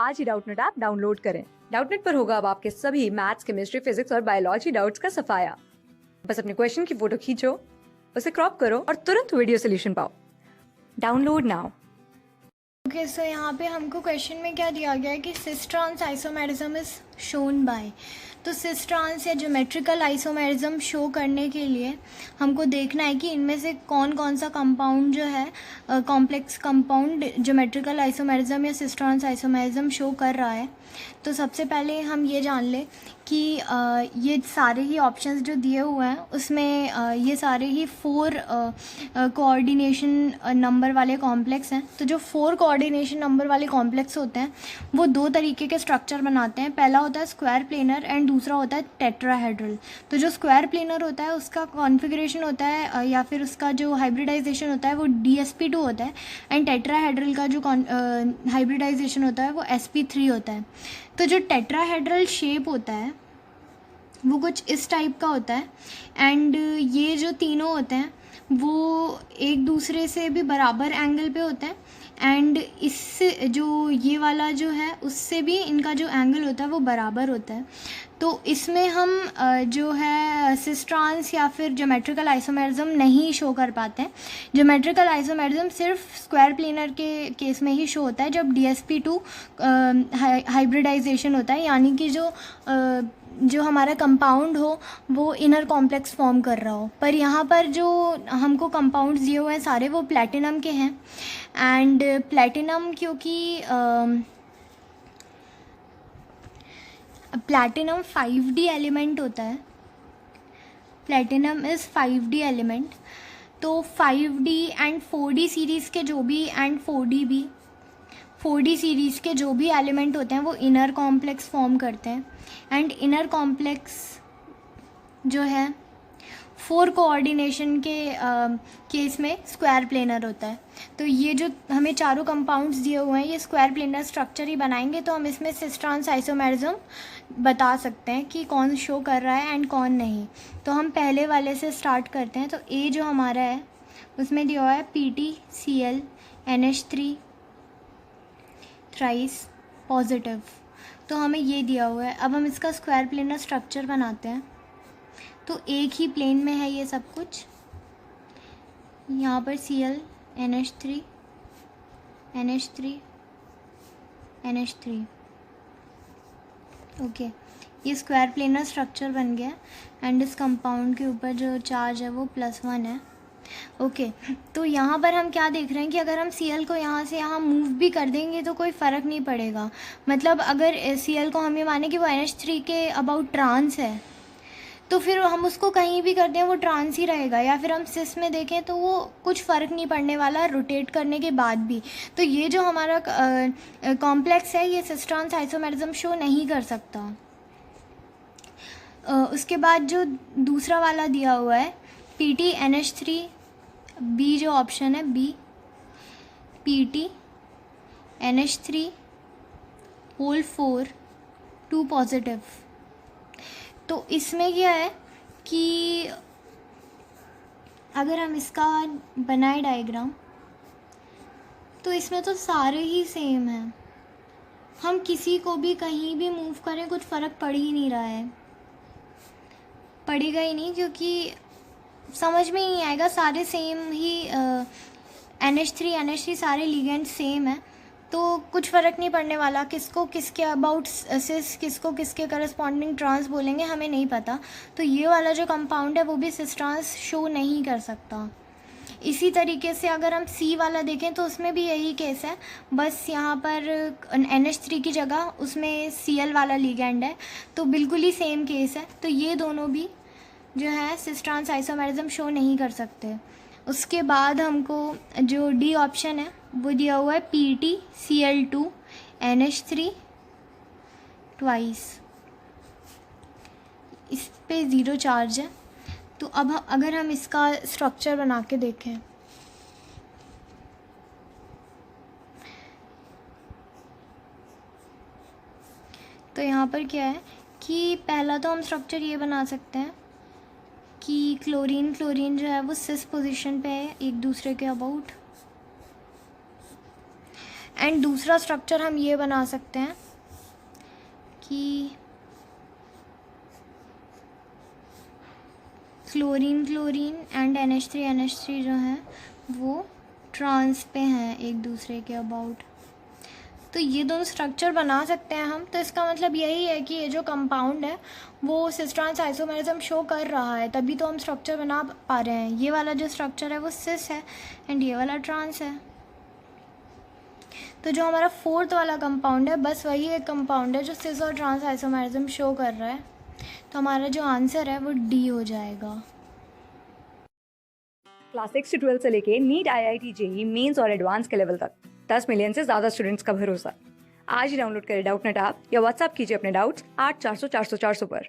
आज ही Doubtnut app download करें। Doubtnut पर होगा अब आपके सभी मैथ्स, केमिस्ट्री, फिजिक्स और बायोलॉजी डाउट्स का सफाया। बस अपने क्वेश्चन की फोटो खींचो, उसे क्रॉप करो और तुरंत वीडियो सोल्यूशन पाओ। Download now. ओके, सो यहाँ पे हमको क्वेश्चन में क्या दिया गया है कि cis trans isomerism is shown by. तो सिस ट्रांस या ज्योमेट्रिकल आइसोमेरिज्म शो करने के लिए हमको देखना है कि इनमें से कौन कौन सा कंपाउंड जो है कॉम्प्लेक्स कंपाउंड ज्योमेट्रिकल आइसोमेरिज्म या सिस ट्रांस आइसोमेरिज्म शो कर रहा है। तो सबसे पहले हम ये जान लें कि ये सारे ही ऑप्शंस जो दिए हुए हैं उसमें ये सारे ही 4 कोऑर्डिनेशन नंबर वाले कॉम्प्लेक्स हैं। तो जो 4 कोऑर्डिनेशन नंबर वाले कॉम्प्लेक्स होते हैं वो 2 तरीके के स्ट्रक्चर बनाते हैं। पहला होता है स्क्वायर प्लेनर एंड दूसरा होता है टेट्राहेड्रल। तो जो स्क्वायर प्लेनर होता है उसका कॉन्फ़िगरेशन होता है या फिर उसका जो हाइब्रिडाइजेशन होता है वो DsP2 होता है एंड टेट्राहेड्रल का जो हाइब्रिडाइजेशन होता है वो sp3 होता है। तो जो टेट्राहेड्रल शेप होता है वो कुछ इस टाइप का होता है एंड ये जो तीनों होते हैं वो एक दूसरे से भी बराबर एंगल पे होते हैं एंड इससे जो ये वाला जो है उससे भी इनका जो एंगल होता है वो बराबर होता है। तो इसमें हम जो है सिस ट्रांस या फिर ज्योमेट्रिकल आइसोमेरिज्म नहीं शो कर पाते हैं। ज्योमेट्रिकल आइसोमेरिज्म सिर्फ स्क्वायर प्लेनर के केस में ही शो होता है जब DsP2 हाइब्रिडाइजेशन होता है, यानी कि जो हमारा कंपाउंड हो वो इनर कॉम्प्लेक्स फॉर्म कर रहा हो। पर यहाँ पर जो हमको कंपाउंड्स दिए हुए हैं सारे वो प्लैटिनम के हैं एंड प्लैटिनम क्योंकि प्लैटिनम 5D एलिमेंट होता है। Platinum is 5D element. तो 5D एंड 4D सीरीज़ के जो भी एंड 4D सीरीज़ के जो भी एलिमेंट होते हैं वो इनर कॉम्प्लेक्स फॉर्म करते हैं एंड इनर कॉम्प्लेक्स जो है 4 कोऑर्डिनेशन के केस में स्क्वायर प्लेनर होता है। तो ये जो हमें चारों कंपाउंड्स दिए हुए हैं ये स्क्वायर प्लेनर स्ट्रक्चर ही बनाएंगे। तो हम इसमें सिस ट्रांस आइसोमेरिज्म बता सकते हैं कि कौन शो कर रहा है एंड कौन नहीं। तो हम पहले वाले से स्टार्ट करते हैं। तो ए जो हमारा है उसमें दिया हुआ है PtCl NH3 थ्राइस पॉजिटिव। तो हमें ये दिया हुआ है। अब हम इसका स्क्वायर प्लेनर स्ट्रक्चर बनाते हैं। तो एक ही प्लेन में है ये सब कुछ। यहाँ पर Cl NH3 NH3 NH3 okay, ये स्क्वायर प्लेनर स्ट्रक्चर बन गया एंड इस कंपाउंड के ऊपर जो चार्ज है वो +1 है। ओके, तो यहाँ पर हम क्या देख रहे हैं कि अगर हम Cl को यहाँ से यहाँ मूव भी कर देंगे तो कोई फ़र्क नहीं पड़ेगा। मतलब अगर Cl को हम ये माने कि वो NH3 के अबाउट ट्रांस है तो फिर हम उसको कहीं भी कर दें वो ट्रांस ही रहेगा, या फिर हम सिस में देखें तो वो कुछ फ़र्क नहीं पड़ने वाला रोटेट करने के बाद भी। तो ये जो हमारा कॉम्प्लेक्स है ये सिस ट्रांस आइसोमेरिज्म शो नहीं कर सकता। उसके बाद जो दूसरा वाला दिया हुआ है PT NH3 B जो ऑप्शन है B PT NH3 whole 4 2 positive. तो इसमें क्या है कि अगर हम इसका बनाए डायग्राम तो इसमें तो सारे ही सेम हैं। हम किसी को भी कहीं भी मूव करें कुछ फ़र्क पड़ ही नहीं रहा है, पड़ेगा ही नहीं क्योंकि समझ में ही नहीं आएगा। सारे सेम ही NH3 सारे लिगेंड सेम है तो कुछ फ़र्क नहीं पड़ने वाला। किसको किसके अबाउट सिस किसको किसके करस्पॉन्डिंग ट्रांस बोलेंगे हमें नहीं पता। तो ये वाला जो कंपाउंड है वो भी सिस ट्रांस शो नहीं कर सकता। इसी तरीके से अगर हम C वाला देखें तो उसमें भी यही केस है, बस यहाँ पर NH3 की जगह उसमें Cl वाला लिगेंड है। तो बिल्कुल ही सेम केस है। तो ये दोनों भी जो है सिस ट्रांस आइसोमेरिज्म शो नहीं कर सकते। उसके बाद हमको जो D ऑप्शन है वो दिया हुआ है PtCl2 NH3 ट्वाइस। इस पे 0 चार्ज है। तो अब अगर हम इसका स्ट्रक्चर बना के देखें तो यहाँ पर क्या है कि पहला तो हम स्ट्रक्चर ये बना सकते हैं कि क्लोरीन जो है वो सिस पोजीशन पे है एक दूसरे के अबाउट एंड दूसरा स्ट्रक्चर हम ये बना सकते हैं कि क्लोरीन एंड NH3 जो है वो ट्रांस पे हैं एक दूसरे के अबाउट। तो ये दोनों स्ट्रक्चर बना सकते हैं हम। तो इसका मतलब यही है कि ये जो कंपाउंड है वो सिस ट्रांस आइसोमेरिज्म शो कर रहा है, तभी तो हम स्ट्रक्चर बना पा रहे हैं। ये वाला जो स्ट्रक्चर है वो सिस है एंड ये वाला ट्रांस है। तो जो हमारा फोर्थ वाला कंपाउंड है बस वही एक कंपाउंड है जो सिस और ट्रांस आइसोमेरिज्म शो कर रहा है। तो हमारा जो आंसर है वो डी हो जाएगा। क्लास 6 से 12 से लेके नीट, IIT, JEE मेंस और एडवांस के लेवल तक 10 मिलियन से ज्यादा स्टूडेंट्स का भरोसा। आज ही डाउनलोड करें डाउटनेट ऐप या व्हाट्सएप कीजिए अपने डाउट्स 8400 400 400 पर।